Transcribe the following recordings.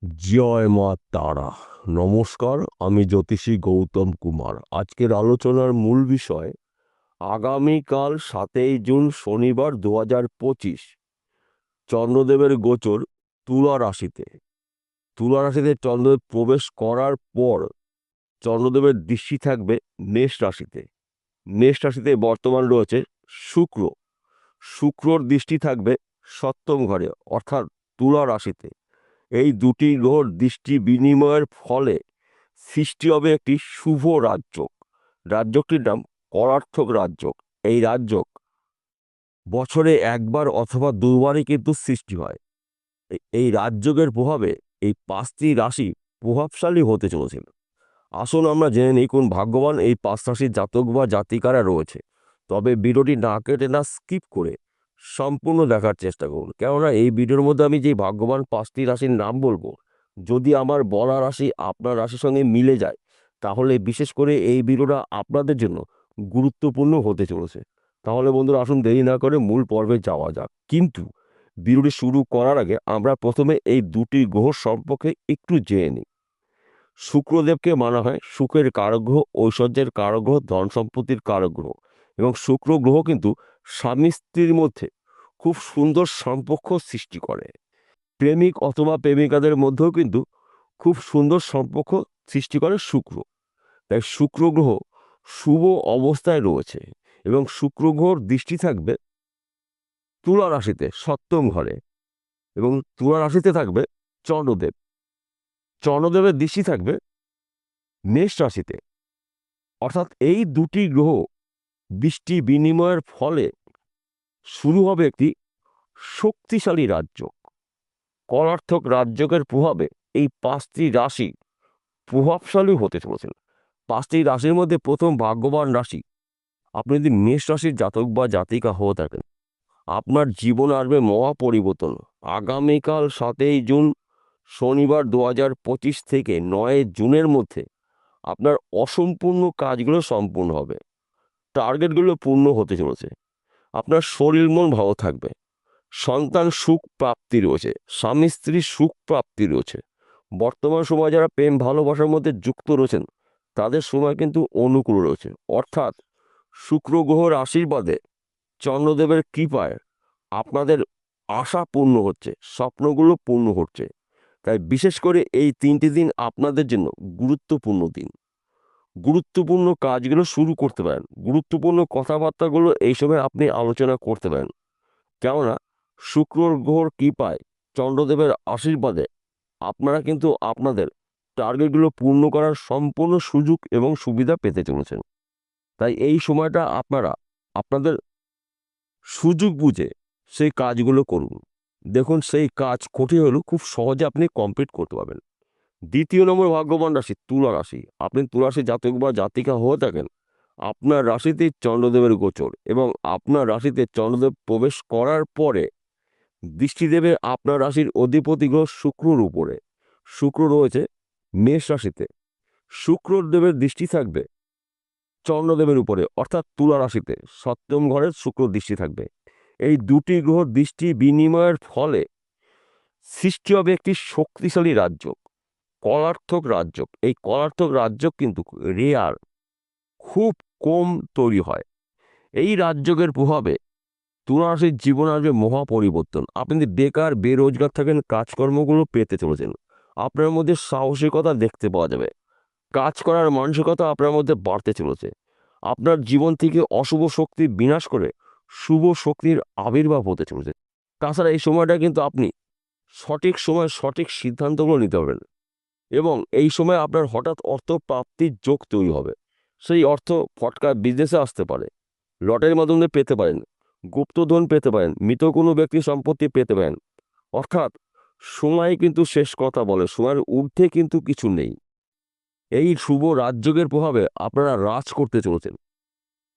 জয় মা তারা। নমস্কার, আমি জ্যোতিষী গৌতম কুমার। আজকের আলোচনার মূল বিষয় আগামীকাল 7ই জুন শনিবার 2025 চন্দ্রদেবের গোচর তুলা রাশিতে। তুলা রাশিতে চন্দ্রদেব প্রবেশ করার পর চন্দ্রদেবের দৃষ্টি থাকবে মেষ রাশিতে। মেষ রাশিতে বর্তমান রয়েছে শুক্র। শুক্রর দৃষ্টি থাকবে সপ্তম ঘরে অর্থাৎ তুলা রাশিতে। এই দুটি গ্রহর দৃষ্টি বিনিময়ের ফলে সৃষ্টি হবে একটি শুভ রাজযোগ। রাজযোগটির নাম করার্থক রাজযোগ। এই রাজযোগ বছরে একবার অথবা দুবারই কিন্তু সৃষ্টি হয়। এই রাজযোগের প্রভাবে এই 5টি রাশি প্রভাবশালী হতে চলেছিল। আসুন আমরা জেনে নিই কোন ভাগ্যবান এই 5 রাশির জাতক বা জাতিকারা রয়েছে। তবে ভিডিওটি না কেটে না স্কিপ করে সম্পূর্ণ দেখার চেষ্টা করুন, কেননা এই ভিডিওর মধ্যে আমি যে ভাগ্যবান 5টি রাশির নাম বলবো, যদি আমার বলা রাশি আপনার রাশির সঙ্গে মিলে যায়, তাহলে বিশেষ করে এই ভিডিওটা আপনাদের জন্য গুরুত্বপূর্ণ হতে চলেছে। তাহলে বন্ধুরা, আসুন দেরি না করে মূল পর্বে যাওয়া যাক। কিন্তু ভিডিওটি শুরু করার আগে আমরা প্রথমে এই দুটি গ্রহ সম্পর্কে একটু জেনে নিই। শুক্রদেবকে মানা হয় সুখের কারক গ্রহ, ঐশ্বর্যের কারক গ্রহ, ধন সম্পত্তির কারক গ্রহ। এবং শুক্র গ্রহ কিন্তু স্বামী স্ত্রীর মধ্যে খুব সুন্দর সম্পর্ক সৃষ্টি করে। প্রেমিক অথবা প্রেমিকাদের মধ্যেও কিন্তু খুব সুন্দর সম্পর্ক সৃষ্টি করে শুক্র। তাই শুক্র গ্রহ শুভ অবস্থায় রয়েছে এবং শুক্র গ্রহর দৃষ্টি থাকবে তুলা রাশিতে সপ্তম ঘরে, এবং তুলা রাশিতে থাকবে চন্দ্রদেব। চন্দ্রদেবের দৃষ্টি থাকবে মেষ রাশিতে। অর্থাৎ এই দুটি গ্রহ বৃষ্টি বিনিময়ের ফলে শুরু হবে একটি শক্তিশালী রাজ্য। করার্থক রাজযোগের প্রভাবে এই 5টি রাশি প্রভাবশালী হতে চলেছিল। 5টি রাশির মধ্যে প্রথম ভাগ্যবান রাশি, আপনি যদি মেষ রাশির জাতক বা জাতিকা হয়ে থাকেন, আপনার জীবন আসবে মহা পরিবর্তন। আগামীকাল 7ই জুন শনিবার 2025 থেকে 9ই জুনের মধ্যে আপনার অসম্পূর্ণ কাজগুলো সম্পূর্ণ হবে, টার্গেটগুলো পূর্ণ হতে চলেছে। আপনার শরীর মন ভালো থাকবে, সন্তান সুখ প্রাপ্তি রয়েছে, স্বামী স্ত্রীর সুখ প্রাপ্তি রয়েছে। বর্তমান সময়ে যারা প্রেম ভালোবাসার মধ্যে যুক্ত রয়েছেন, তাদের সময় কিন্তু অনুকূল রয়েছে। অর্থাৎ শুক্র গ্রহের আশীর্বাদে, চন্দ্রদেবের কৃপায় আপনাদের আশা পূর্ণ হচ্ছে, স্বপ্নগুলো পূর্ণ হচ্ছে। তাই বিশেষ করে এই 3টি দিন আপনাদের জন্য গুরুত্বপূর্ণ দিন। গুরুত্বপূর্ণ কাজগুলো শুরু করতে পারেন, গুরুত্বপূর্ণ কথাবার্তাগুলো এই সময় আপনি আলোচনা করতে পারেন। কেননা শুক্র গ্রহর কৃপায়, চন্দ্রদেবের আশীর্বাদে আপনারা কিন্তু আপনাদের টার্গেটগুলো পূর্ণ করার সম্পূর্ণ সুযোগ এবং সুবিধা পেতে চলেছেন। তাই এই সময়টা আপনারা আপনাদের সুযোগ বুঝে সেই কাজগুলো করুন। দেখুন, সেই কাজ কঠিন হলেও খুব সহজে আপনি কমপ্লিট করতে পারবেন। দ্বিতীয় নম্বর ভাগ্যবান রাশি তুলা রাশি। আপনি তুলা রাশি জাতক বা জাতিকা হয়ে থাকেন, আপনার রাশিতে চন্দ্রদেবের গোচর এবং আপনার রাশিতে চন্দ্রদেব প্রবেশ করার পরে দৃষ্টি দেবে আপনার রাশির অধিপতি গ্রহ শুক্রর উপরে। শুক্র রয়েছে মেষ রাশিতে। শুক্রদেবের দৃষ্টি থাকবে চন্দ্রদেবের উপরে অর্থাৎ তুলা রাশিতে, সপ্তম ঘরের শুক্র দৃষ্টি থাকবে। এই দুটি গ্রহ দৃষ্টি বিনিময়ের ফলে সৃষ্টি হবে একটি শক্তিশালী রাজ্য, কলার্থক রাজযোগ। এই কলার্থক রাজযোগ কিন্তু রেয়ার, খুব কম তৈরি হয়। এই রাজযোগের প্রভাবে তুলা রাশির জীবন আসবে মহা পরিবর্তন। আপনি যদি বেকার বেরোজগার থাকেন, কাজকর্মগুলো পেতে চলেছেন। আপনার মধ্যে সাহসিকতা দেখতে পাওয়া যাবে, কাজ করার মানসিকতা আপনার মধ্যে বাড়তে চলেছে। আপনার জীবন থেকে অশুভ শক্তি বিনাশ করে শুভ শক্তির আবির্ভাব হতে চলেছে। তাছাড়া এই সময়টা কিন্তু আপনি সঠিক সময় সঠিক সিদ্ধান্তগুলো নিতে পারবেন, এবং এই সময় আপনার হঠাৎ অর্থ প্রাপ্তির যোগ তৈরি হবে। সেই অর্থ ফটকা বিজনেসে আসতে পারে, লটারির মাধ্যমে পেতে পারেন, গুপ্তধন পেতে পারেন, মৃত কোনো ব্যক্তির সম্পত্তি পেতে পারেন। অর্থাৎ সময় কিন্তু শেষ কথা বলে, সময়ের ঊর্ধ্বে কিন্তু কিছু নেই। এই শুভ রাজযোগের প্রভাবে আপনারা রাজ করতে চলেছেন।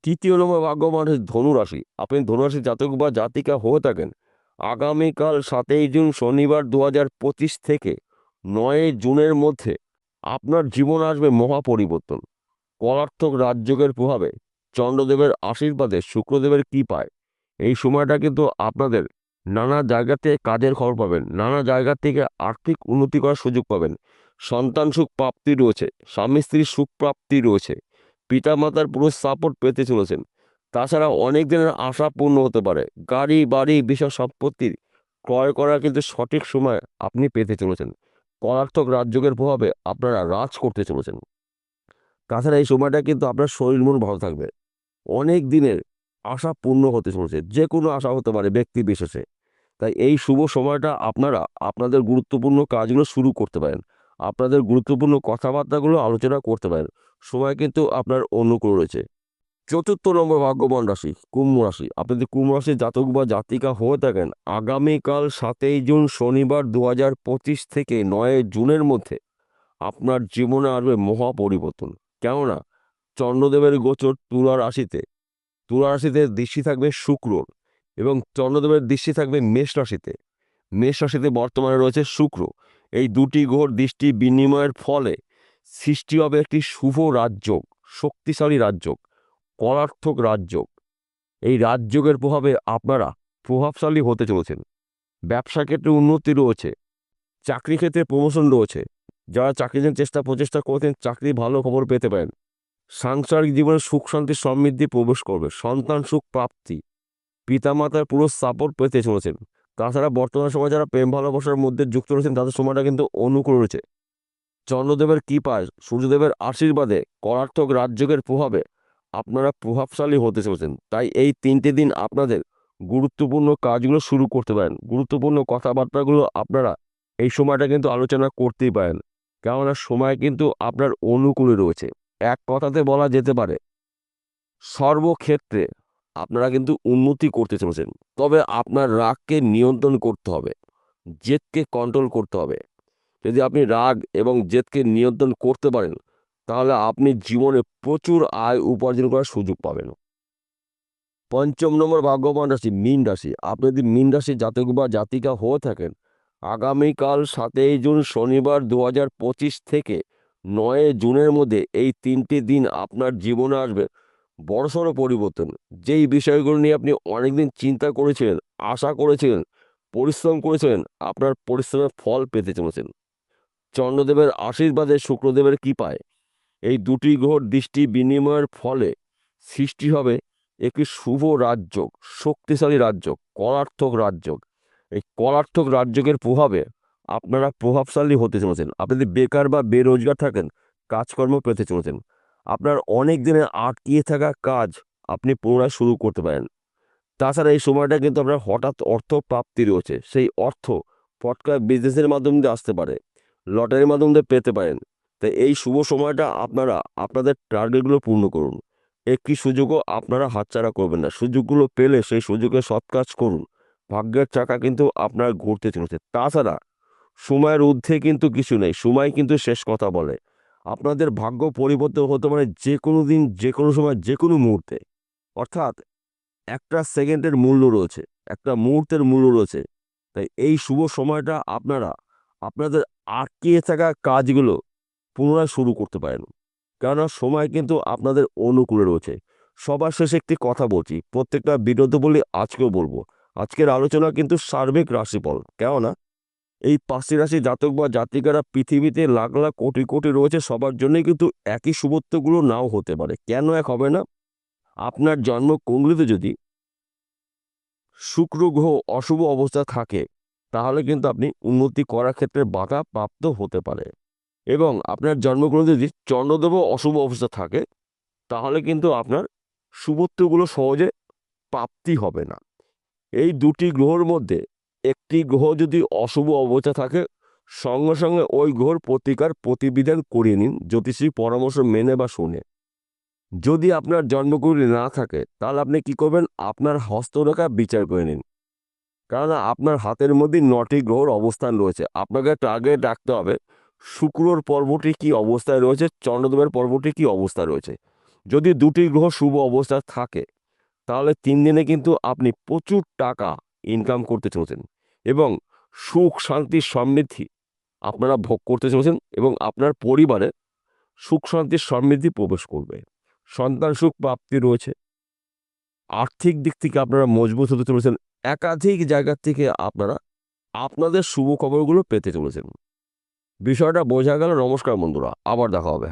তৃতীয় নম্বর ভাগ্যবান ধনুরাশি। আপনি ধনুরাশি জাতক বা জাতিকা হয়ে থাকেন, আগামীকাল 7ই জুন শনিবার 2025 থেকে 9ই জুনের মধ্যে আপনার জীবন আসবে মহা পরিবর্তন। কলার্থক রাজযোগের প্রভাবে, চন্দ্রদেবের আশীর্বাদে, শুক্রদেবের কৃপায় এই সময়টা কিন্তু আপনাদের নানা জায়গা থেকে কাজের খবর পাবেন, নানা জায়গা থেকে আর্থিক উন্নতি করার সুযোগ পাবেন, সন্তান সুখ প্রাপ্তি রয়েছে, স্বামী স্ত্রীর সুখ প্রাপ্তি রয়েছে, পিতামাতার পুরো সাপোর্ট পেতে চলেছেন। তাছাড়া অনেক দিনের আশা পূর্ণ হতে পারে, গাড়ি বাড়ি বিষয় সম্পত্তির ক্রয় করার কিন্তু সঠিক সময় আপনি পেতে চলেছেন। কলার্থক রাজযোগের প্রভাবে আপনারা রাজ করতে চলেছেন। তাছাড়া এই সময়টা কিন্তু আপনার শরীর মন ভালো থাকবে, অনেক দিনের আশা পূর্ণ হতে চলেছে, যে কোনো আশা হতে পারে ব্যক্তি বিশেষে। তাই এই শুভ সময়টা আপনারা আপনাদের গুরুত্বপূর্ণ কাজগুলো শুরু করতে পারেন, আপনাদের গুরুত্বপূর্ণ কথাবার্তাগুলো আলোচনা করতে পারেন। সময় কিন্তু আপনার অনুকূল রয়েছে। চতুর্থ নম্বর ভাগ্যবান রাশি কুম্ভ রাশি। আপনি যদি কুম্ভ রাশির জাতক বা জাতিকা হয়ে থাকেন, আগামীকাল 7 জুন শনিবার 2025 থেকে 9 জুনের মধ্যে আপনার জীবনে আসবে মহা পরিবর্তন। কেননা চন্দ্রদেবের গোচর তুলা রাশিতে, তুলা রাশিতে দৃষ্টি থাকবে শুক্রর, এবং চন্দ্রদেবের দৃষ্টি থাকবে মেষ রাশিতে। মেষ রাশিতে বর্তমানে রয়েছে শুক্র। এই দুটি গ্রহর দৃষ্টি বিনিময়ের ফলে সৃষ্টি হবে একটি শুভ রাজযোগ, শক্তিশালী রাজযোগ, কলার্থক রাজযোগ। এই রাজযোগের প্রভাবে আপনারা প্রভাবশালী হতে চলেছেন। ব্যবসা ক্ষেত্রে উন্নতি রয়েছে, চাকরি ক্ষেত্রে প্রমোশন রয়েছে। যারা চাকরির জন্য প্রচেষ্টা করছেন, চাকরি ভালো খবর পেতে পারেন। সাংসারিক জীবনে সুখ শান্তি সমৃদ্ধি প্রবেশ করবে, সন্তান সুখ প্রাপ্তি, পিতামাতার পুরো সাপোর্ট পেতে চলেছেন। তাছাড়া বর্তমান সময় যারা প্রেম ভালোবাসার মধ্যে যুক্ত রয়েছেন, তাদের সময়টা কিন্তু অনুকূল রয়েছে। চন্দ্রদেবের কৃপায়, সূর্যদেবের আশীর্বাদে, করার্থক রাজযোগের প্রভাবে আপনারা প্রভাবশালী হতে চলেছেন। তাই এই 3টে দিন আপনাদের গুরুত্বপূর্ণ কাজগুলো শুরু করতে পারেন, গুরুত্বপূর্ণ কথাবার্তাগুলো আপনারা এই সময়টা কিন্তু আলোচনা করতেই পারেন। কেননা সময় কিন্তু আপনার অনুকূলে রয়েছে। এক কথাতে বলা যেতে পারে সর্বক্ষেত্রে আপনারা কিন্তু উন্নতি করতে চলেছেন। তবে আপনার রাগকে নিয়ন্ত্রণ করতে হবে, জেদকে কন্ট্রোল করতে হবে। যদি আপনি রাগ এবং জেদকে নিয়ন্ত্রণ করতে পারেন, তাহলে আপনি জীবনে প্রচুর আয় উপার্জন করার সুযোগ পাবেন। পঞ্চম নম্বর ভাগ্যবান রাশি মীন রাশি। আপনি যদি মীন রাশির জাতক বা জাতিকা হয়ে থাকেন, আগামীকাল 7 জুন শনিবার 2025 থেকে 9 জুনের মধ্যে এই 3টে দিন আপনার জীবনে আসবে বড়সড় পরিবর্তন। যেই বিষয়গুলো নিয়ে আপনি অনেকদিন চিন্তা করেছিলেন, আশা করেছিলেন, পরিশ্রম করেছিলেন, আপনার পরিশ্রমের ফল পেতে চলেছেন। চন্দ্রদেবের আশীর্বাদে, শুক্রদেবের কৃপায়, এই দুটি গ্রহর দৃষ্টি বিনিময়ের ফলে সৃষ্টি হবে একটি শুভ রাজযোগ, শক্তিশালী রাজযোগ, কলার্থক রাজযোগ। এই কলার্থক রাজযোগের প্রভাবে আপনারা প্রভাবশালী হতে চলেছেন। আপনি যদি বেকার বা বেরোজগার থাকেন, কাজকর্ম পেতে চলেছেন। আপনার অনেক দিনের আটকিয়ে থাকা কাজ আপনি পুনরায় শুরু করতে পারেন। তাছাড়া এই সময়টা কিন্তু আপনার হঠাৎ অর্থ প্রাপ্তি রয়েছে। সেই অর্থ ফটকা বিজনেসের মাধ্যম দিয়ে আসতে পারে, লটারির মাধ্যম দিয়ে পেতে পারেন। তাই এই শুভ সময়টা আপনারা আপনাদের টার্গেটগুলো পূর্ণ করুন। একটি সুযোগও আপনারা হাতছাড়া করবেন না। সুযোগগুলো পেলে সেই সুযোগে সৎ কাজ করুন। ভাগ্যের চাকা কিন্তু আপনার ঘুরতে চলেছে। তাছাড়া সময়ের ঊর্ধ্বে কিন্তু কিছু নেই, সময় কিন্তু শেষ কথা বলে। আপনাদের ভাগ্য পরিবর্তন হতে পারে যে কোনো দিন, যে কোনো সময়, যে কোনো মুহূর্তে। অর্থাৎ একটা সেকেন্ডের মূল্য রয়েছে, একটা মুহূর্তের মূল্য রয়েছে। তাই এই শুভ সময়টা আপনারা আপনাদের আটকিয়ে থাকা কাজগুলো পুনরায় শুরু করতে পারেন। কেননা সময় কিন্তু আপনাদের অনুকূলে রয়েছে। সবার শেষে একটি কথা বলছি, প্রত্যেকটা ভিডিওতে বলি, আজকেও বলবো। আজকের আলোচনা কিন্তু সার্বিক রাশিফল। কেননা এই 5টি রাশি জাতক বা জাতিকারা পৃথিবীতে লাখ লাখ কোটি কোটি রয়েছে, সবার জন্যই কিন্তু একই শুভত্বগুলো নাও হতে পারে। কেন এক হবে না? আপনার জন্ম কুণ্ডলিতে যদি শুক্র গ্রহ অশুভ অবস্থা থাকে, তাহলে কিন্তু আপনি উন্নতি করার ক্ষেত্রে বাধা প্রাপ্ত হতে পারে। এবং আপনার জন্মকুণ্ডলিতে যদি চন্দ্রদেবও অশুভ অবস্থা থাকে, তাহলে কিন্তু আপনার শুভত্বগুলো সহজে প্রাপ্তি হবে না। এই দুটি গ্রহের মধ্যে একটি গ্রহ যদি অশুভ অবস্থা থাকে, সঙ্গে সঙ্গে ওই গ্রহর প্রতিকার প্রতিবিধান করিয়ে নিন, জ্যোতিষী পরামর্শ মেনে বা শুনে। যদি আপনার জন্মকুণ্ডলী না থাকে, তাহলে আপনি কি করবেন? আপনার হস্তরেখা বিচার করে নিন। কেননা আপনার হাতের মধ্যে 9টি গ্রহর অবস্থান রয়েছে। আপনাকে টার্গেট রাখতে হবে শুক্রর পর্বটি কি অবস্থায় রয়েছে, চন্দ্রদেবের পর্বটি কি অবস্থা রয়েছে। যদি দুটি গ্রহ শুভ অবস্থায় থাকে, তাহলে 3 দিনে কিন্তু আপনি প্রচুর টাকা ইনকাম করতে চলেছেন, এবং সুখ শান্তি সমৃদ্ধি আপনারা ভোগ করতে চলেছেন, এবং আপনার পরিবারে সুখ শান্তির সমৃদ্ধি প্রবেশ করবে। সন্তান সুখ প্রাপ্তি রয়েছে। আর্থিক দিক থেকে আপনারা মজবুত হতে চলেছেন, একাধিক জায়গার থেকে আপনারা আপনাদের শুভ খবরগুলো পেতে চলেছেন। বিষয়টা বোঝা গেল। নমস্কার বন্ধুরা, আবার দেখা হবে।